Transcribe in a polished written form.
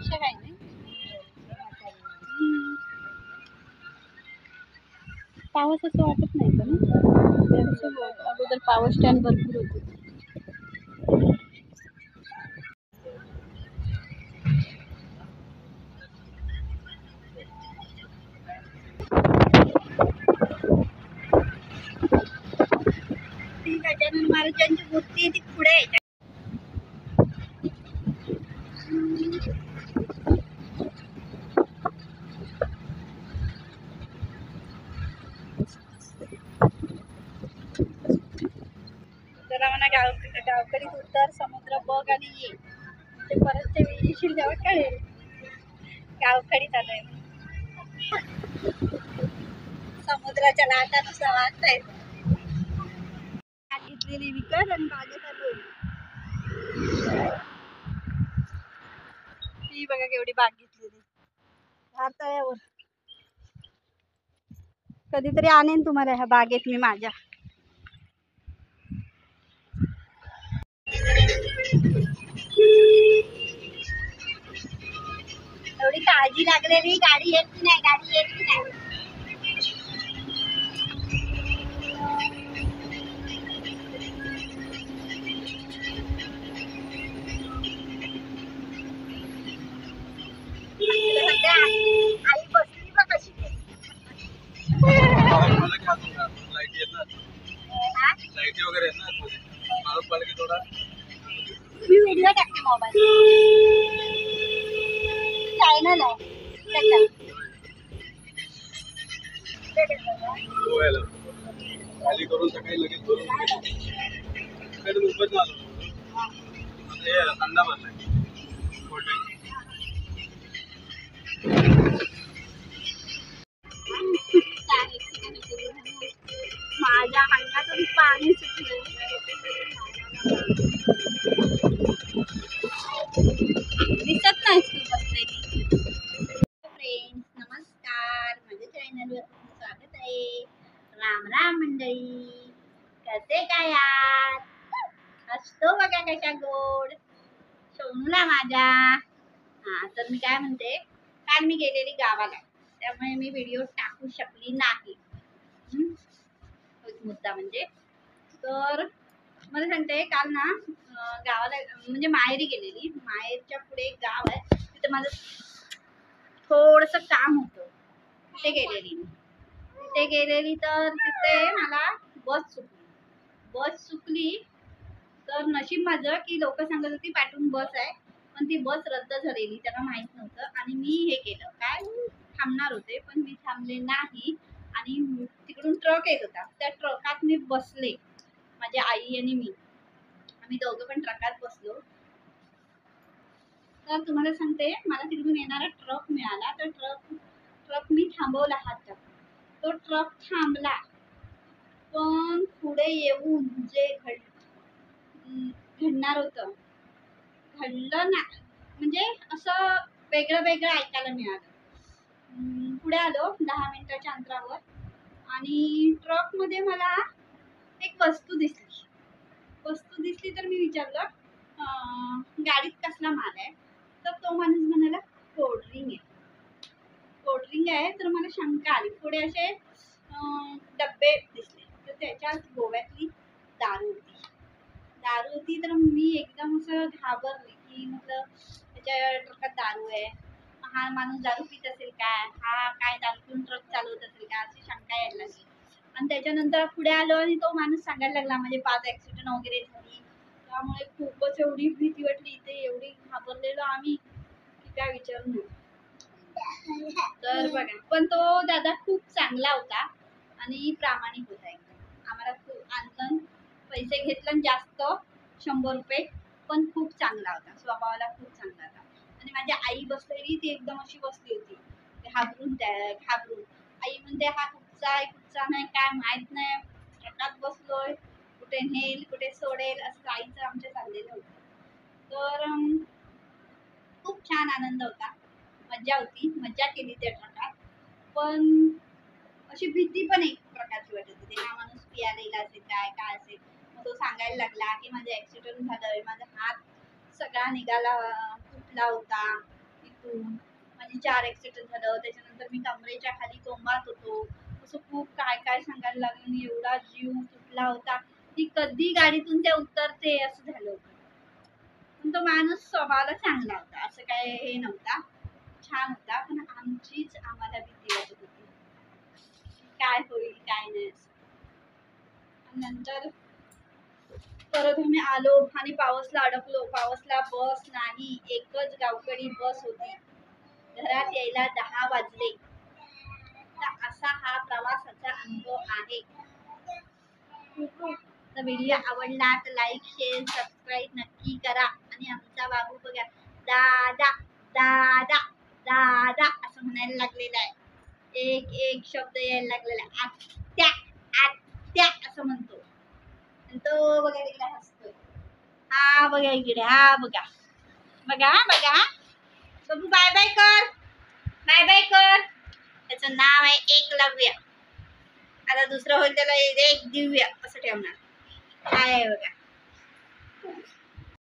त्यापेक्षा काही नाही. पाऊस असं वाटत नाही का ना. अगोदर पॉवर स्टँड भरपूर होते. गजानन महाराजांची मूर्ती ती पुढे आहे. जरा म्हणा गावकडीत उतर, समुद्र बघ आणि ये. ते परत ते येशील जेव्हा कळेल गावकडीत आलोय. समुद्राच्या लाटानुसार वाटतंय. घेतलेली विकत आणि बागेत आलोय. ही बघा केवढी बाग घेतलेली तळ्यावर. कधीतरी आणेन तुम्हाला ह्या बागेत मी माझ्या. एवढी काळजी लागलेली. गाडी येत की नाही, गाडी येत की नाही. आई बसली बघ कशी. लाईट वगैरे थोडा मी व्हिडिओ टाकते मोबाईल चॅनल आहे खाली करून सकाळी लगेच भरून मुंबईत आलो. थंडा मारलाय माझ्या अंगातून पाणी सुटलं. दिसत नाही तू बसलेली. फ्रेंड्स नमस्कार, माझ्या चॅनलवर स्वागत आहे. राम राम मंडळी, कसे काय आहात? असतो बघा कशा गोड सोनूला माझ्या. तर मी काय म्हणते, काल मी गेलेली गावाला, त्यामुळे मी व्हिडिओ टाकू शकली नाही. मुद्दा म्हणजे तर मला सांगते, काल ना गावाला म्हणजे माहेरी गेलेली. माहेरच्या पुढे एक गाव आहे, तिथे माझं थोडंसं काम होतं. तिथे गेलेली तर तिथे मला बस चुकली. तर नशीब माझं की लोक सांगत होती पाठवून बस आहे, पण ती बस रद्द झालेली, त्यांना माहित नव्हतं. आणि मी हे केलं काय, थांबणार होते पण मी थांबले नाही. आणि तिकडून ट्रक येत होता, त्या ट्रकात मी बसले. माझी आई आणि मी, आम्ही दोघं पण ट्रकात बसलो. तर तुम्हाला सांगते, मला तिकडून येणारा ट्रक मिळाला. तर ट्रक मी थांबवला हात टाकून. तो ट्रक थांबला, पण पुढे येऊन जे घडणार होतं घडलं ना. म्हणजे असं वेगळं ऐकायला मिळालं. पुढे आलो 10 मिनिटाच्या अंतरावर, आणि ट्रक मध्ये मला एक वस्तू दिसली. तर मी विचारलं गाडीत कसला माल आहे. तर तो माणूस म्हणाला कोल्ड्रिंक आहे. तर मला शंका आली. थोडे असे डब्बे दिसले, तर त्याच्यात गोव्यातली दारू होती. तर मी एकदम असं घाबरले की म्हटलं त्याच्या ट्रकात दारू आहे, हा माणूस दारू पित असेल काय, हा काय दारू पिऊन ट्रक चालवत असेल का, अशी शंका यायला लागली. आणि त्याच्यानंतर पुढे आलो आणि तो माणूस सांगायला लागला म्हणजे 5 ऍक्सिडेंट वगैरे झाली. त्यामुळे खूपच एवढी भीती वाटली. इथे एवढी घाबरलेलो आम्ही की काय विचारू नये. तर बघा, पण तो दादा खूप चांगला होता आणि प्रामाणिक होता एकदम. आम्हाला खूप आणलं, पैसे घेतलं जास्त 100 रुपये, पण खूप चांगला होता, स्वभावाला खूप चांगला होता. आणि माझी आई बसलेली, ती एकदम अशी बसली होती घाबरून. आई म्हणते हा कुठचा नाही काय माहित नाही, ट्रकात बसलोय, कुठे नेल कुठे सोडेल, असं आईचं आमच्या चाललेलं होतं. तर खूप छान आनंद होता, मज्जा केली त्या ट्रकात. पण अशी भीती पण एक प्रकारची वाटत होती, हा माणूस पियालेला असेल काय असेल. मग तो सांगायला लागला की माझं ऍक्सिडेंट झालंय, माझा हात सगळा निघाला, तुटला होता, तिथून माझी 4 ऍक्सिडेंट झालं, त्याच्यानंतर मी कमरेच्या खाली कोमात होतो, असं खूप काय काय सांगायला लागलं आणि एवढा जीव तुटला होता की कधी गाडीतून ते उतरते असं झालं होतं. पण तो माणूस स्वभावाला चांगला होता, असं काय हे नव्हता, छान होता. पण आमचीच आम्हाला भीती वाटत होती काय होईल काय नाही असं. नंतर परत आम्ही आलो आणि पावसला अडकलो. पावसला बस नाही, एकच गावकडी बस होती. घरात यायला 10 वाजले. तर असा हा प्रवासाचा अनुभव आहे. तर व्हिडिओ आवडला तर लाईक शेअर सबस्क्राईब नक्की करा. आणि आमचा बाबू बघा, दादा दादा दादा असं म्हणायला लागलेला आहे. एक एक शब्द यायला लागलेला आहे. आत्या आत्या असं म्हणतो. आणि तो बघा तिकडे हसतोय. हा बघा इकडे, हा बघा बघा बघा. बाबू बाय बाय कर, बाय बाय कर. त्याचं नाव आहे एकलव्य. आता दुसरं होईल त्याला एक दिव्य असं ठेवणार. काय आहे बघा.